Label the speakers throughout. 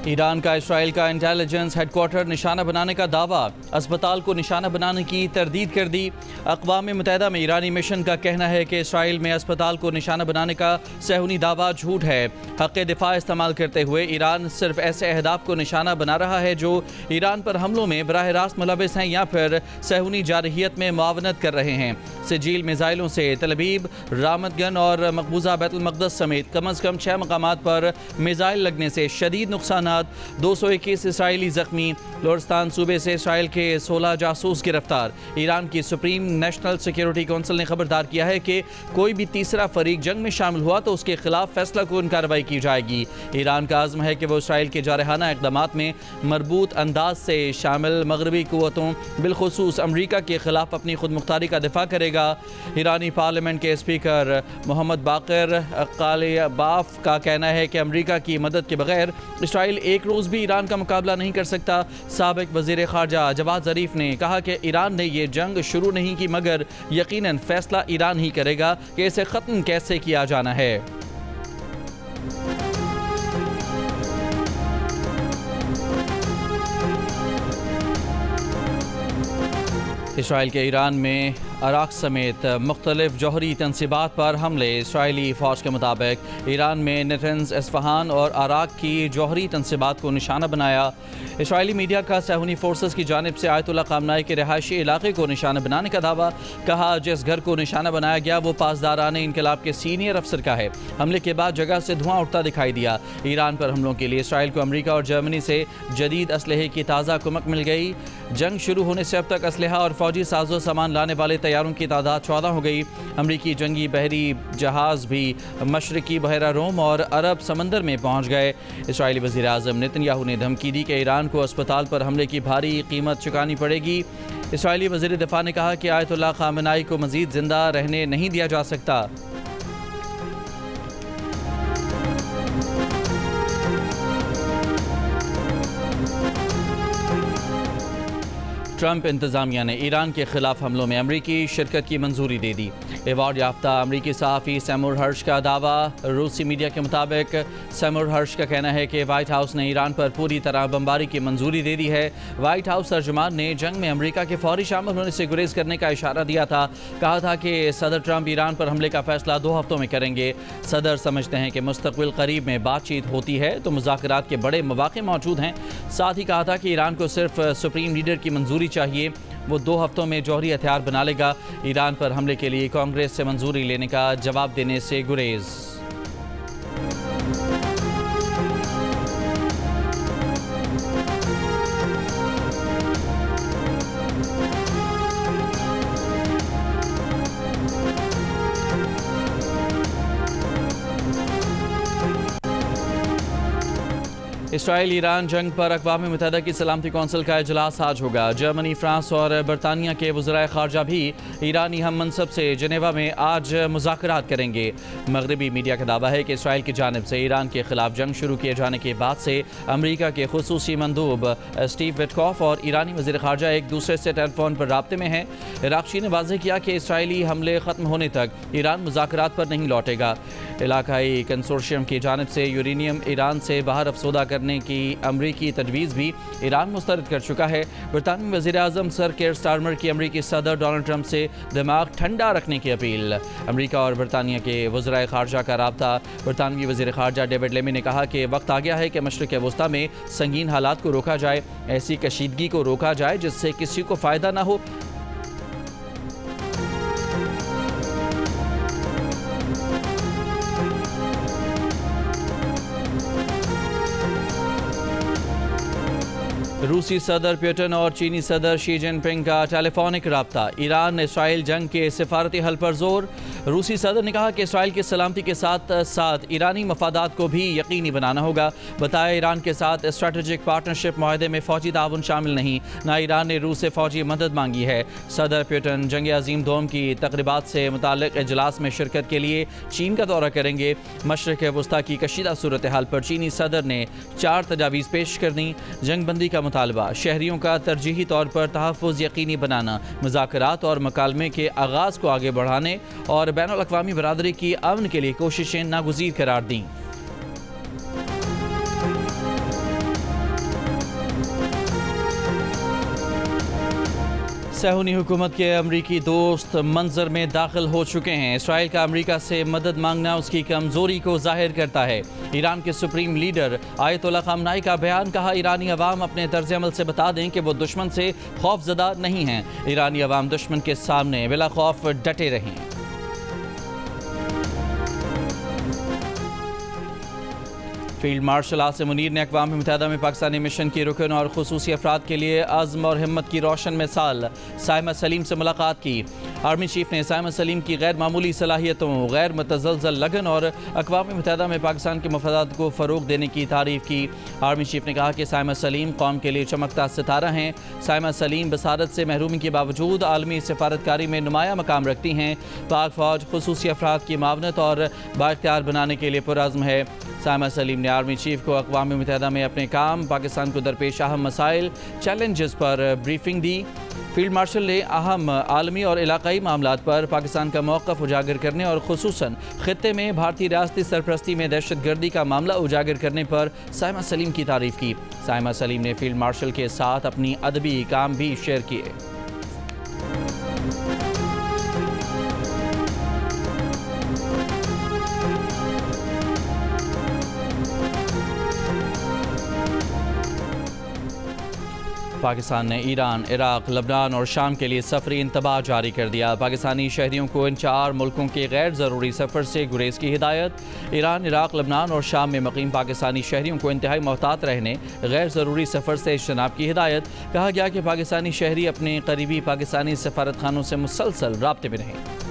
Speaker 1: Iran का Israel का intelligence headquarter निशाना बनाने का दावा, अस्पताल को निशाना बनाने की तरदीद कर दी। अक़वाम मुत्तहिदा में ईरानी मिशन का कहना है कि इसराइल में अस्पताल को निशाना बनाने का सहूनी दावा झूठ है। हक़ दिफा इस्तेमाल करते हुए ईरान सिर्फ ऐसे अहदाफ को निशाना बना रहा है जो ईरान पर हमलों में बराह रास्त मुलविस हैं या फिर सहूनी जारहियत में मुआवनत कर रहे हैं। सिजील मिसाइलों से तलबीब, रामतगन और मकबूजा बैतुल मक़दस समेत कम अज़ कम 6 मकामात पर मिसाइल लगने से शदीद नुकसानात। 221 इसराइली जख्मी। लोरिस्तान सूबे से इसराइल के 16 जासूस गिरफ्तार। ईरान की सुप्रीम नेशनल सिक्योरिटी कौंसिल ने खबरदार किया है कि कोई भी तीसरा फरीक जंग में शामिल हुआ तो उसके खिलाफ फैसला कून कार्रवाई की जाएगी। ईरान का आज़म है कि वो इसराइल के जारहाना इक़दामात में मरबूत अंदाज से शामिल मगरबी कुव्वतों बिलखुसूस अमरीका के खिलाफ अपनी खुद मुख्तारी का दिफा करेगा। ईरानी पार्लियामेंट के स्पीकर मोहम्मद बाकर कालिबाफ का कहना है कि अमरीका की मदद के बगैर इसराइल एक रोज़ भी ईरान का मुकाबला नहीं कर सकता। साबिक वज़ीर ख़ारजा जवाद ज़रीफ ने कहा कि ईरान ने यह जंग शुरू नहीं की मगर यकीनन फैसला ईरान ही करेगा कि इसे ख़त्म कैसे किया जाना है। इसराइल के ईरान में अराक समेत मुख्तलिफ जौहरी तनसीबात पर हमले। इसराइली फ़ौज के मुताबिक ईरान में नेटन्स, इस्फहान और अराक की जौहरी तनसीबात को निशाना बनाया। इसराइली मीडिया का सहूनी फोर्सेस की जानिब से आयतुल्लाह ख़ामनाई के रिहायशी इलाके को निशाना बनाने का दावा। कहा जिस घर को निशाना बनाया गया वो पासदाराने इनकलाब के सीनियर अफसर का है। हमले के बाद जगह से धुआं उठता दिखाई दिया। ईरान पर हमलों के लिए इसराइल को अमरीका और जर्मनी से जदीद असलहे की ताज़ा कुमक मिल गई। जंग शुरू होने से अब तक असलहा और फौजी साजो सामान लाने वाले तैयारों की तादाद 14 हो गई। अमरीकी जंगी बहरी जहाज़ भी मशरकी बहरा रोम और अरब समंदर में पहुँच गए। इसराइली वज़ीर आज़म नेतन्याहू ने धमकी दी कि ईरान को अस्पताल पर हमले की भारी कीमत चुकानी पड़ेगी। इसराइली वज़ीर दिफा ने कहा कि आयतुल्लाह ख़ामेनी को मज़ीद ज़िंदा रहने नहीं दिया जा सकता। ट्रंप इंतज़ामिया ने ईरान के खिलाफ हमलों में अमरीकी शिरकत की मंजूरी दे दी। एवार्ड याफ्ता अमरीकी सहाफ़ी सैमुर हर्श का दावा। रूसी मीडिया के मुताबिक सैमुर हर्श का कहना है कि वाइट हाउस ने ईरान पर पूरी तरह बमबारी की मंजूरी दे दी है। वाइट हाउस तर्जुमान ने जंग में अमरीका के फौरी शामिल होने से गुरेज करने का इशारा दिया था। कहा था कि सदर ट्रंप ईरान पर हमले का फैसला 2 हफ्तों में करेंगे। सदर समझते हैं कि मुस्तक़बिल करीब में बातचीत होती है तो मुज़ाकरात के बड़े मौक़े मौजूद हैं। साथ ही कहा था कि ईरान को सिर्फ सुप्रीम लीडर की मंजूरी चाहिए, वो 2 हफ्तों में जौहरी हथियार बना लेगा। ईरान पर हमले के लिए कांग्रेस से मंजूरी लेने का जवाब देने से गुरेज। इसराइल ईरान जंग पर अक़वाम मुत्तहिदा की सलामती कौंसिल का इजलास आज होगा। जर्मनी, फ्रांस और बरतानिया के वज़राए ख़ारजा भी ईरानी हम मनसब से जनेवा में आज मुज़ाकरात करेंगे। मगरबी मीडिया का दावा है कि इसराइल की जानिब से ईरान के खिलाफ जंग शुरू किए जाने के बाद से अमरीका के खुसूसी मंदूब स्टीव विटकॉफ और ईरानी वज़ीर ख़ारजा एक दूसरे से टेलीफोन पर राब्ते में हैं। इराक़ची ने वाज़ेह किया कि इसराइली हमले ख़त्म होने तक ईरान मुज़ाकरात पर नहीं लौटेगा। इलाकाई कंसोर्शियम की जानिब से यूरेनियम ईरान से बाहर अफसोदा करने की अमरीकी तजवीज़ भी ईरान मुस्तरद कर चुका है। बरतानवी वज़ीर आज़म सर केयर स्टारमर की अमरीकी सदर डोनाल्ड ट्रंप से दिमाग ठंडा रखने की अपील। अमरीका और बरतानिया के वज़राए ख़ारजा का राब्ता। बरतानवी वज़ीर ख़ारजा डेविड लेमी ने कहा कि वक्त आ गया है कि मशरिक़ वस्ता में संगीन हालात को रोका जाए, ऐसी कशीदगी को रोका जाए जिससे किसी को फ़ायदा ना हो। रूसी सदर पुतिन और चीनी सदर शी जिनपिंग का टेलीफोनिक राब्ता। ईरान इसराइल जंग के सिफारती हल पर जोर। रूसी सदर ने कहा कि इसराइल की सलामती के साथ साथ ईरानी मफादात को भी यकीनी बनाना होगा। बताया ईरान के साथ स्ट्रेटेजिक पार्टनरशिप माहदे में फ़ौजी ताउन शामिल नहीं, ना ईरान ने रूस से फ़ौजी मदद मांगी है। सदर पुतिन जंग अजीम दोम की तकरीबात से मुताल्लिक़ इजलास में शिरकत के लिए चीन का दौरा करेंगे। मशरिक़ वस्ता की कशीदा सूरत हाल पर चीनी सदर ने 4 तजावीज़ पेश कर दी। जंग बंदी का मुतालबा, शहरियों का तरजीही तौर पर तहफ़्फ़ुज़ यकीनी बनाना, मुज़ाकरात और मकालमे के आगाज़ को आगे बढ़ाने और बैनुल अक़वामी बरादरी की अमन के लिए कोशिशें नागुज़ीर करार दी। सहूनी हुकूमत के अमरीकी दोस्त मंजर में दाखिल हो चुके हैं। इसराइल का अमरीका से मदद मांगना उसकी कमजोरी को जाहिर करता है। ईरान के सुप्रीम लीडर आयतुल्लाह ख़ामनेई का बयान, कहा ईरानी अवाम अपने तर्ज अमल से बता दें कि वो दुश्मन से खौफजदा नहीं हैं। ईरानी अवाम दुश्मन के सामने बिला खौफ डटे रहें। फील्ड मार्शल आसिम मुनीर ने अक़वाम मुत्तहिदा में पाकिस्तानी मिशन की रुकन और खुसूसी अफराद के लिए अज़्म और हिम्मत की रोशन मिसाल साइमा सलीम से मुलाकात की। आर्मी चीफ ने साइमा सलीम की गैर मामूली सलाहियतों, गैर मुतज़लज़ल लगन और अक़वाम मुत्तहिदा में पाकिस्तान के मफादात को फ़रोग़ देने की तारीफ़ की। आर्मी चीफ ने कहा कि साइमा सलीम कौम के लिए चमकता सितारा हैं। साइमा सलीम बसारत से महरूमी के बावजूद आलमी सफारतकारी में नुमाया मकाम रखती हैं। पाक फ़ौज खुसूसी अफराद की मावनत और बाइख्तियार बनाने के लिए पुरअज़्म है। साइमा सलीम ने आर्मी चीफ को अक़वाम मुत्तहिदा में अपने काम, पाकिस्तान को दरपेश अहम मसाइल, चैलेंजेस पर ब्रीफिंग दी। फील्ड मार्शल ने अहम आलमी और इलाकाई मामलात पर पाकिस्तान का मौक़िफ़ उजागर करने और खुसूसन ख़ित्ते में भारतीय रियासती सरपरस्ती में दहशत गर्दी का मामला उजागर करने पर साइमा सलीम की तारीफ़ की। साइमा सलीम ने फील्ड मार्शल के साथ अपनी अदबी काम भी शेयर किए। पाकिस्तान ने ईरान, इराक़, लबनान और शाम के लिए सफरी इंतबाह जारी कर दिया। पाकिस्तानी शहरियों को इन 4 मुल्कों के गैर ज़रूरी सफ़र से गुरेज की हिदायत। ईरान, इराक़, लबनान और शाम में मुक़ीम पाकिस्तानी शहरियों को इंतहाई मोहतात रहने, गैर ज़रूरी सफ़र से इज्तनाब की हिदायत। कहा गया कि पाकिस्तानी शहरी अपने करीबी पाकिस्तानी सफारत खानों से मुसलसल राब्ते में रहें।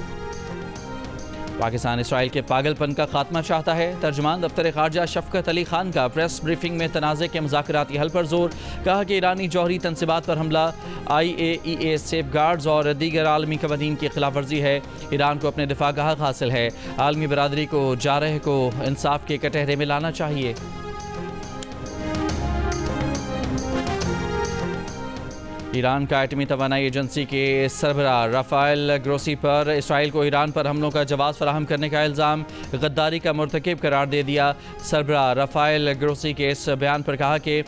Speaker 1: पाकिस्तान इसराइल के पागलपन का खात्मा चाहता है। तर्जुमान दफ्तर ख़ारजा शफ़क़त अली खान का प्रेस ब्रीफिंग में तनाज़े के मुज़ाकराती हल पर जोर। कहा कि ईरानी जौहरी तनसीबात पर हमला IAEA सेफ गार्ड्स और दीगर आलमी क़वानीन की खिलाफ वर्जी है। ईरान को अपने दिफा का हक़ हासिल है। आलमी बरादरी को जारह को इंसाफ के कटहरे में लाना चाहिए। ईरान का एटमी तवानाई एजेंसी के सरबराह राफेल ग्रोसी पर इसराइल को ईरान पर हमलों का जवाब फराहम करने का इल्ज़ाम गद्दारी का मुर्तकिब करार दे दिया। सरबराह राफेल ग्रोसी के इस बयान पर कहा कि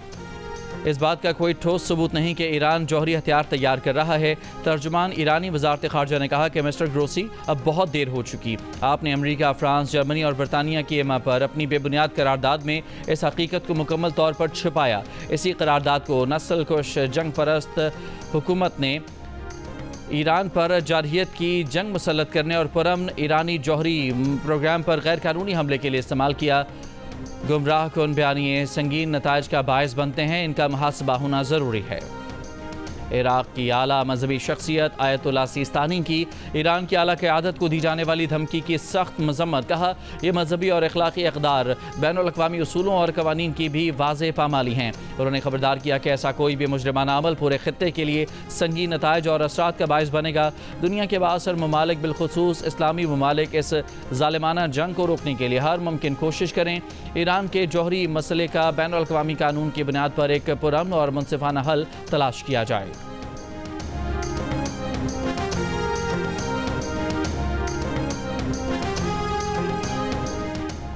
Speaker 1: इस बात का कोई ठोस सबूत नहीं कि ईरान जौहरी हथियार तैयार कर रहा है। तर्जुमान ईरानी वज़ारत ख़ारजा ने कहा कि मिस्टर ग्रोसी, अब बहुत देर हो चुकी। आपने अमरीका, फ्रांस, जर्मनी और बरतानिया की एमा पर अपनी बेबुनियाद करारदाद में इस हकीकत को मुकम्मल तौर पर छुपाया। इसी करारदाद को नस्ल कुश जंग परस्त हुकूमत ने ईरान पर जारहियत की जंग मुसल्लत करने और पुरअमन ईरानी जौहरी प्रोग्राम पर गैर कानूनी हमले के लिए इस्तेमाल किया। गुमराह कौन बयानिए संगीन नताइज का बायस बनते हैं, इनका मुहासबा होना ज़रूरी है। इराक़ की आला मजहबी शख्सियत आयतुल्लाह सिस्तानी की ईरान की आला क़यादत को दी जाने वाली धमकी की सख्त मजम्मत। कहा यह मजहबी और अखलाकी इक़दार बैनुल-अक़वामी उसूलों और कवानीन की भी वाज़ेह पामाली हैं। उन्होंने खबरदार किया कि ऐसा कोई भी मुजरिमाना अमल पूरे ख़ित्ते के लिए संगीन नताइज और असरात का बायस बनेगा। दुनिया के बाअसर ममालिक, बिलखुसूस इस्लामी ममालिक, इस ज़ालिमाना जंग को रोकने के लिए हर मुमकिन कोशिश करें। ईरान के जौहरी मसले का बैनुल-अक़वामी कानून की बुनियाद पर एक पुरअमन और मुनसिफाना हल तलाश किया जाए।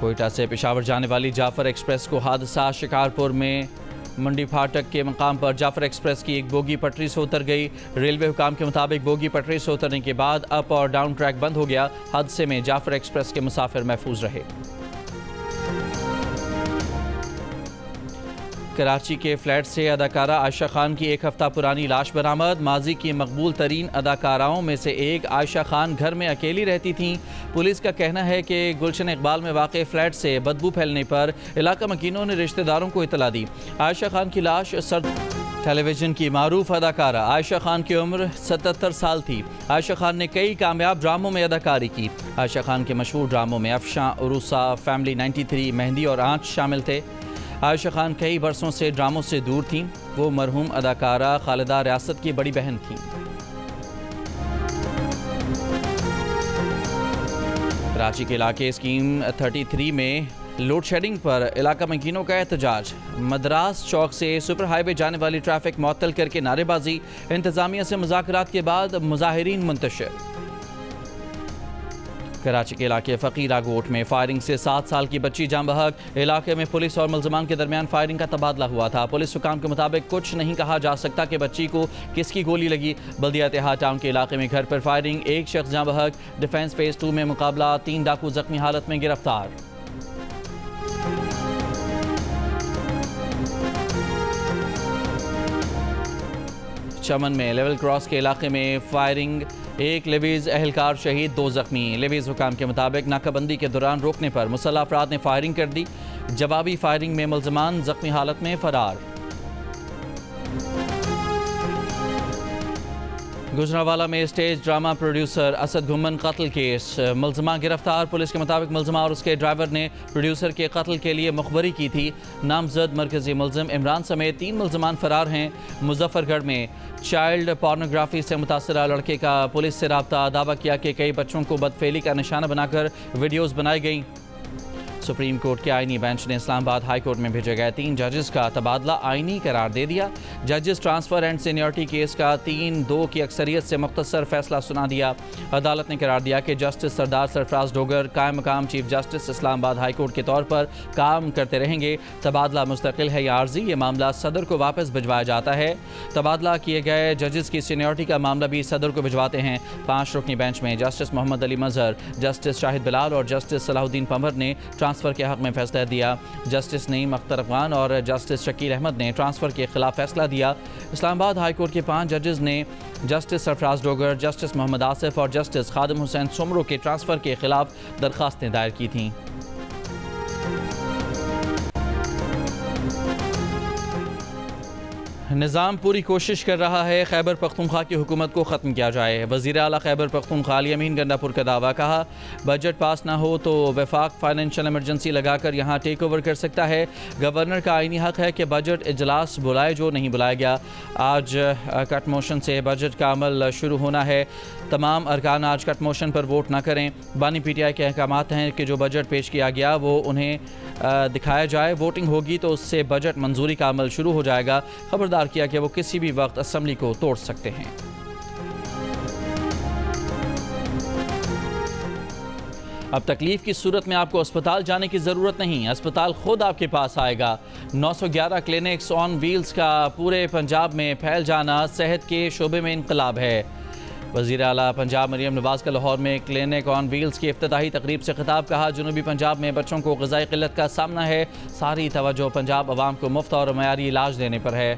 Speaker 1: कोयटा से पेशावर जाने वाली जाफर एक्सप्रेस को हादसा। शिकारपुर में मंडी फाटक के मकाम पर जाफर एक्सप्रेस की एक बोगी पटरी से उतर गई। रेलवे हुकाम के मुताबिक बोगी पटरी से उतरने के बाद अप और डाउन ट्रैक बंद हो गया। हादसे में जाफर एक्सप्रेस के मुसाफिर महफूज रहे। कराची के फ्लैट से अदाकारा आयशा खान की 1 हफ्ता पुरानी लाश बरामद। माजी की मकबूल तरीन अदाकाराओं में से एक आयशा खान घर में अकेली रहती थीं। पुलिस का कहना है कि गुलशन इकबाल में वाक़े फ्लैट से बदबू फैलने पर इलाका मकीनों ने रिश्तेदारों को इतला दी। आयशा खान की लाश टेलीविज़न की मारूफ अदाकारा आयशा खान की उम्र 77 साल थी। आयशा खान ने कई कामयाब ड्रामों में अदाकारी की। आयशा खान के मशहूर ड्रामों में अफशां, उरूसा, फैमिली 93, मेहंदी और आँच शामिल थे। आयशा खान कई बरसों से ड्रामों से दूर थीं। वो मरहूम अदाकारा खालिदा रियासत की बड़ी बहन थीं। कराची के इलाके स्कीम 33 में लोड शेडिंग पर इलाका मकीनों का एहतजाज। मद्रास चौक से सुपर हाईवे जाने वाली ट्रैफिक मुअत्तल करके नारेबाजी। इंतजामिया से मुज़ाकरात के बाद मुजाहिरीन मुंतशिर। कराची के इलाके फ़कीरा गोट में फायरिंग से 7 साल की बच्ची जान बहक। इलाके में पुलिस और मुल्ज़मान के दरमियान फायरिंग का तबादला हुआ था। पुलिस हुकाम के मुताबिक कुछ नहीं कहा जा सकता कि बच्ची को किसकी गोली लगी। बल्दिया तिहाड़ टाउन के इलाके में घर पर फायरिंग, एक शख्स जान बहक। डिफेंस फेज़ 2 में मुकाबला, 3 डाकू जख्मी हालत में गिरफ्तार। चमन में लेवल क्रॉस के इलाके में फायरिंग, एक लेवीज एहलकार शहीद, 2 जख्मी। लेवीज हुकाम के मुताबिक नाकाबंदी के दौरान रोकने पर मुसल्लह अफराद ने फायरिंग कर दी। जवाबी फायरिंग में मुल्ज़मान जख्मी हालत में फरार। गुजरांवाला में स्टेज ड्रामा प्रोड्यूसर असद घुमन कत्ल केस, मुल्ज़मा गिरफ्तार। पुलिस के मुताबिक मुल्ज़मा और उसके ड्राइवर ने प्रोड्यूसर के कत्ल के लिए मुखबरी की थी। नामजद मरकजी मुल्ज़िम इमरान समेत 3 मुल्ज़मान फरार हैं। मुजफ्फरगढ़ में चाइल्ड पोर्नोग्राफी से मुतासरा लड़के का पुलिस से रब्ता, दावा किया कि कई बच्चों को बदफेली का निशाना बनाकर वीडियोज़ बनाई गई। सुप्रीम कोर्ट के आईनी बेंच ने इस्लामाबाद हाई कोर्ट में भेजे गए 3 जजेस का तबादला आईनी करार दे दिया। जजेस ट्रांसफ़र एंड सीनियरिटी केस का 3-2 की अक्सरियत से मुख्तसर फैसला सुना दिया। अदालत ने करार दिया कि जस्टिस सरदार सरफराज डोगर कायम मकाम chief justice Islamabad high court के तौर पर काम करते रहेंगे। तबादला मुस्तकिल है या आर्जी, ये मामला सदर को वापस भिजवाया जाता है। तबादला किए गए जजेस की सीनियरिटी का मामला भी सदर को भिजवाते हैं। 5 रुकनी बेंच में जस्टिस मोहम्मद अली मजहर, जस्टिस शाहिद बिलाल और जस्टिस सलाहुद्दीन पंवर ने ट्रांसफ़र के हक़ में फैसला दिया। जस्टिस नईम अख्तर अफगान और जस्टिस शकील अहमद ने ट्रांसफ़र के खिलाफ फैसला दिया। इस्लामाबाद हाई कोर्ट के 5 जजेस ने जस्टिस सरफराज डोगर, जस्टिस मोहम्मद आसिफ और जस्टिस खादिम हुसैन सुमरो के ट्रांसफ़र के खिलाफ दरख्वास्तें दायर की थीं। निज़ाम पूरी कोशिश कर रहा है खैबर पख्तूनख्वा की हुकूमत को ख़त्म किया जाए। वज़ीर आला खैबर पख्तूनख्वा अली अमीन गंडापुर का दावा, कहा बजट पास ना हो तो वफाक फाइनेंशियल इमरजेंसी लगाकर यहाँ टेक ओवर कर सकता है। गवर्नर का आईनी हक़ है कि बजट इजलास बुलाए, जो नहीं बुलाया गया। आज कट मोशन से बजट का अमल शुरू होना है। तमाम अरकान आज कट मोशन पर वोट ना करें। बानी PTI के अहकामात हैं कि जो बजट पेश किया गया वो उन्हें दिखाया जाए। वोटिंग होगी तो उससे बजट मंजूरी का अमल शुरू हो जाएगा। खबरदार किया कि वो किसी भी वक्त असेंबली को तोड़ सकते हैं। अब तकलीफ की सूरत में आपको अस्पताल जाने की ज़रूरत नहीं, अस्पताल खुद आपके पास आएगा। 911 क्लिनिक्स ऑन व्हील्स का पूरे पंजाब में फैल जाना सेहत के शोबे में इनकलाब है। वज़ीर आला पंजाब मरियम नवाज़ का लाहौर में क्लिनिक ऑन व्हील्स की इफ्तिताही तकरीब से खिताब, कहा जनूबी पंजाब में बच्चों को ग़िज़ाई क़िल्लत का सामना है। सारी तवज्जो पंजाब अवाम को मुफ्त और मयारी इलाज देने पर है।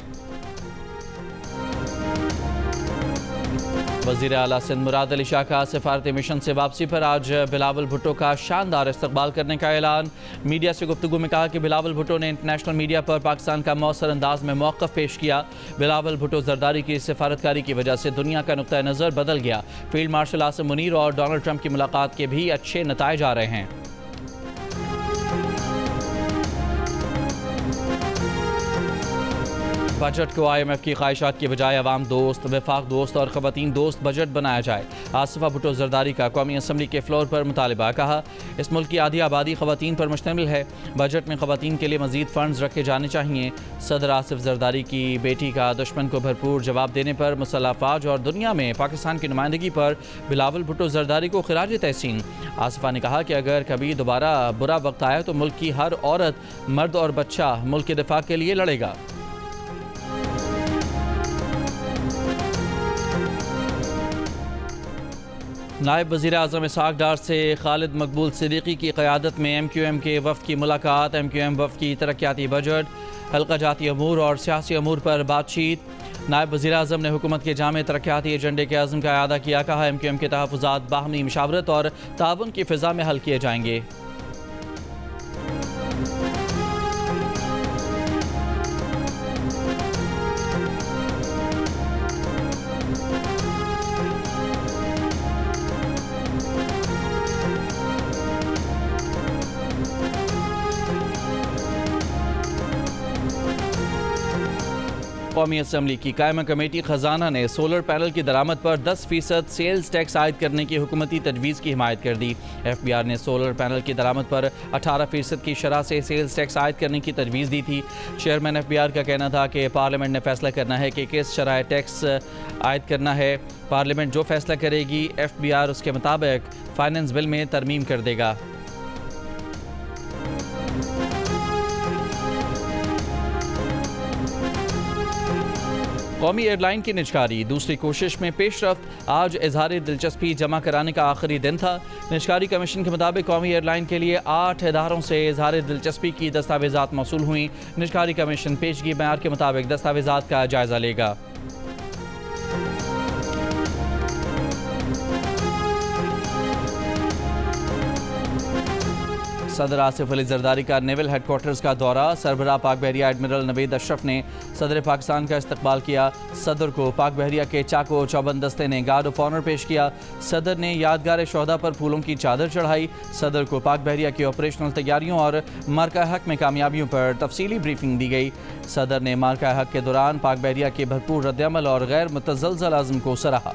Speaker 1: वज़ीर आला सिंध मुराद अली शाह का सफारती मिशन से वापसी पर आज बिलावल भुट्टो का शानदार इस्तकबाल करने का ऐलान। मीडिया से गुफ्तगू में कहा कि बिलावल भुट्टो ने इंटरनेशनल मीडिया पर पाकिस्तान का मौसर अंदाज में मौक़िफ़ पेश किया। बिलावल भुट्टो जरदारी की सफारतकारी की वजह से दुनिया का नुक्ता नज़र बदल गया। फील्ड मार्शल आसिम मुनीर और डोनाल्ड ट्रंप की मुलाकात के भी अच्छे नताइज आ रहे हैं। बजट को IMF की ख्वाहिशात की बजाय अवाम दोस्त, वफाक दोस्त और ख़वातीन दोस्त बजट बनाया जाए। आसिफा भुट्टो जरदारी का कौमी असम्बली के फ्लोर पर मुतालिबा, कहा इस मुल्क की आधी आबादी ख़वातीन पर मुश्तमिल है। बजट में ख़वातीन के लिए मज़ीद फ़ंड्स रखे जाने चाहिए। सदर आसिफ जरदारी की बेटी का दुश्मन को भरपूर जवाब देने पर मुसल्लह अफ़वाज और दुनिया में पाकिस्तान की नुमाइंदगी पर बिलावल भुट्टो जरदारी को खिराज तहसीन। आसिफा ने कहा कि अगर कभी दोबारा बुरा वक्त आया तो मुल्क की हर औरत, मर्द और बच्चा मुल्क के दिफा के लिए लड़ेगा। नायब वज़ीर आज़म इसहाक़ डार से खालिद मकबूल सिद्दीकी की क़यादत में MQM के वफ़द की मुलाकात। MQM वफ़द की तरक्याती बजट, हल्का जाती अमूर और सियासी अमूर पर बातचीत। नायब वज़ीर आज़म ने हुकूमत के जामे तरक्याती एजेंडे के अज़्म का अदा किया। कहा MQM के तहफ़्फ़ुज़ात बाहमी मुशावरत और ताउन की फ़िज़ा में हल किए जाएंगे। कौमी असम्बली की कायमा कमेटी खजाना ने सोलर पैनल की दरामद पर 10% सेल्स टैक्स आयद करने की हुकूमती तजवीज़ की हिमायत कर दी। FBR ने सोलर पैनल की दरामद पर 18% की शरह से सेल्स टैक्स आयद करने की तजवीज़ दी थी। चेयरमैन FBR का कहना था कि पार्लियामेंट ने फैसला करना है कि किस शरह टैक्स आयद करना है। पार्लियामेंट जो फैसला करेगी FBR उसके मुताबिक फाइनेंस बिल में तरमीम कर देगा। कौमी एयरलाइन की निजकारी दूसरी कोशिश में पेशरफ्त। आज इजहार दिलचस्पी जमा कराने का आखिरी दिन था। निजकारी कमीशन के मुताबिक कौमी एयरलाइन के लिए 8 इदारों से इजहार दिलचस्पी की दस्तावेज़ात मौसूल हुई। निजकारी कमीशन पेशगी बयान के मुताबिक दस्तावेज़ात का जायजा लेगा। सदर आसिफ अली जरदारी का नेवल हेडक्वार्टर्स का दौरा। सरबराह पाक बहरिया एडमिरल नवीद अशरफ ने सदर पाकिस्तान का इस्तकबाल किया। सदर को पाक बहरिया के चाको चौबंद दस्ते ने गार्ड ऑफ ऑनर पेश किया। सदर ने यादगार शोहदा पर फूलों की चादर चढ़ाई। सदर को पाक बहरिया की ऑपरेशनल तैयारियों और मार्का हक में कामयाबियों पर तफसीली ब्रीफिंग दी गई। सदर ने मार्का हक के दौरान पाक बहरिया के भरपूर रद्दअमल और गैर मुतज़लज़ल अज़्म को सराहा।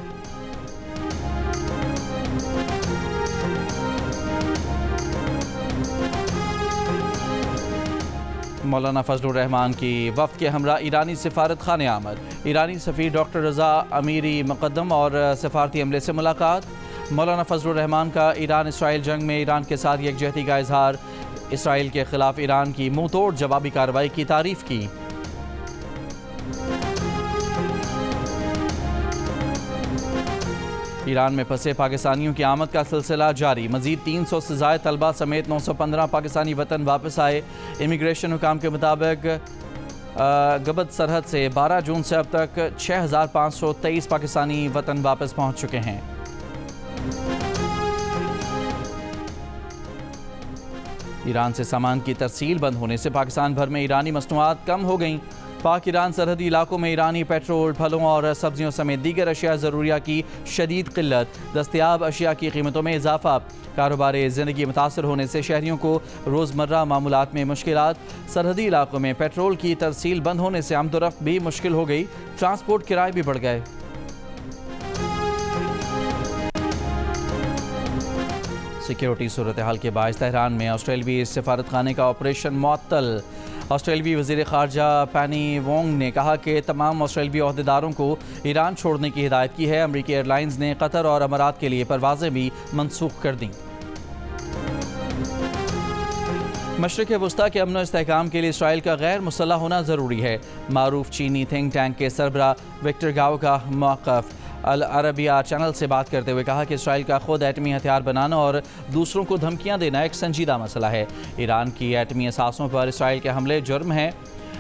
Speaker 1: मौलाना फजलुर रहमान की वफ़द के हमरा ईरानी सिफारत खाने आमद। ईरानी सफ़ीर डॉक्टर रज़ा अमीरी मुक़द्दम और सफारती अमले से मुलाकात। मौलाना फजलुर रहमान का ईरान इसराइल जंग में ईरान के साथ यकजहती का इजहार। इसराइल के ख़िलाफ़ ईरान की मुँह तोड़ जवाबी कार्रवाई की तारीफ़ की। ईरान में फंसे पाकिस्तानियों की आमद का सिलसिला जारी। मजीद 300 से ज़ायद तलबा समेत 915 पाकिस्तानी वतन वापस आए। इमिग्रेशन हुकाम के मुताबिक गबद सरहद से 12 जून से अब तक 6523 पाकिस्तानी वतन वापस पहुँच चुके हैं। ईरान से सामान की तरसील बंद होने से पाकिस्तान भर में ईरानी मसनूआत कम हो गईं। पाक ईरान सरहदी इलाकों में ईरानी पेट्रोल, फलों और सब्जियों समेत दीगर अशिया ज़रूरिया की शदीद किल्लत। दस्तयाब अशिया की कीमतों में इजाफा। कारोबारी ज़िंदगी मुतासर होने से शहरियों को रोज़मर्रा मामूलात में मुश्किलात। सरहदी इलाकों में पेट्रोल की तरसील बंद होने से आमदोरफ्त भी मुश्किल हो गई। ट्रांसपोर्ट किराए भी बढ़ गए। सिक्योरिटी सूरत हाल के बायस तेहरान में ऑस्ट्रेलवी सफारत खाने का ऑपरेशन मुअत्तल। ऑस्ट्रेलवी वज़ीर ख़ारजा पेनी वोंग ने कहा कि तमाम ऑस्ट्रेलवी अहदेदारों को ईरान छोड़ने की हिदायत की है। अमरीकी एयरलाइंस ने कतर और अमारात के लिए परवाज़ें भी मनसूख कर दी। मशरिक़ वस्ता के अमन इस्तेहकाम के लिए इसराइल का गैर मुसल्लह होना ज़रूरी है। मारूफ चीनी थिंक टैंक के सरबरा विक्टर गाओ का मौक़िफ़ अल अरबिया चैनल से बात करते हुए कहा कि इसराइल का खुद एटमी हथियार बनाना और दूसरों को धमकियां देना एक संजीदा मसला है। ईरान की एटमी असासों पर इसराइल के हमले जुर्म हैं।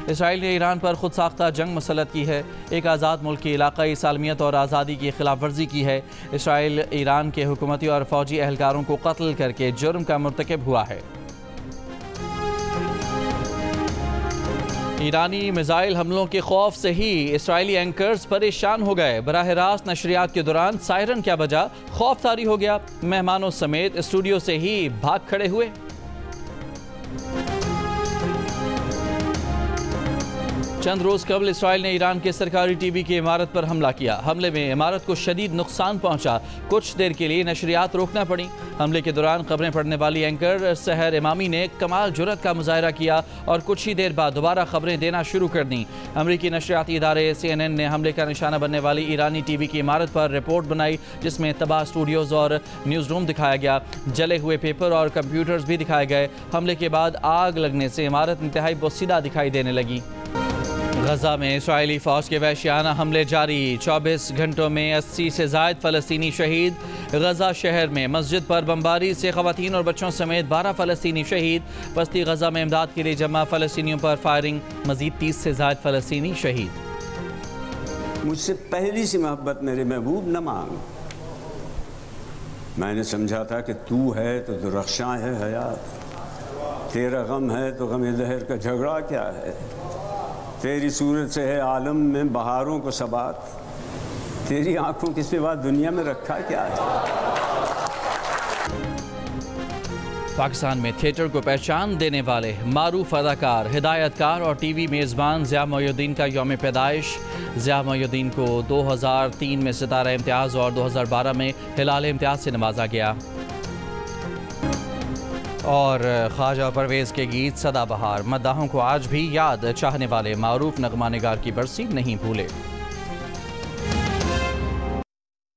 Speaker 1: इसराइल ने ईरान पर खुद साख्ता जंग मुसल्लत की है। एक आज़ाद मुल्क की इलाक़ाई सालमियत और आज़ादी की खिलाफ वर्जी की है। इसराइल ईरान के हुकूमती और फ़ौजी एहलकारों को कत्ल करके जुर्म का मुर्तकिब हुआ है। ईरानी मिसाइल हमलों के खौफ से ही इसराइली एंकर्स परेशान हो गए। बराह रास्त नशरियात के दौरान सायरन क्या बजा, खौफ तारी हो गया। मेहमानों समेत स्टूडियो से ही भाग खड़े हुए। चंद रोज़ कबल इसराइल ने ईरान के सरकारी टीवी की इमारत पर हमला किया। हमले में इमारत को शदीद नुकसान पहुंचा। कुछ देर के लिए नशरियात रोकना पड़ी। हमले के दौरान खबरें पढ़ने वाली एंकर सहर इमामी ने कमाल जुर्रत का मुजाहरा किया और कुछ ही देर बाद दोबारा खबरें देना शुरू कर दी। अमरीकी नशरियाती इदारे CNN ने हमले का निशाना बनने वाली ईरानी टीवी की इमारत पर रिपोर्ट बनाई, जिसमें तबाह स्टूडियोज़ और न्यूज़ रूम दिखाया गया। जले हुए पेपर और कंप्यूटर्स भी दिखाए गए। हमले के बाद आग लगने से इमारत इंतहाई बोसीदा दिखाई देने लगी। गजा में इसराइली फ़ौज के वहशियाना हमले जारी। 24 घंटों में 80 से ज़ायद फ़लस्तीनी शहीद। गजा शहर में मस्जिद पर बमबारी से ख़वातीन और बच्चों समेत 12 फ़लस्तीनी शहीद। वस्ती गजा में इमदाद के लिए जमा फ़लस्तीनियों पर फायरिंग। मज़ीद 30 से ज़ायद फ़लस्तीनी शहीद।
Speaker 2: मुझसे पहली सी मोहब्बत मेरे महबूब न मांग। मैंने समझा था कि तू है तो रख्शां है हयात, तेरा गम है तो गम दहर का झगड़ा क्या है। तेरी सूरत से है आलम में बहारों को सबात, तेरी आंखों के सिवा दुनिया में रखा क्या है।
Speaker 1: पाकिस्तान में थिएटर को पहचान देने वाले मारूफ अदाकार, हिदायतकार और टीवी मेज़बान ज़िया मोइनुद्दीन का यौम पैदाइश। ज़िया मोइनुद्दीन को 2003 में सितारा इम्तियाज़ और 2012 में हिलाल इम्तियाज़ से नवाजा गया। और ख्वाजा परवेज़ के गीत सदाबहार मद्दाहों को आज भी याद, चाहने वाले मारूफ नगमा निगार की बरसी नहीं भूले।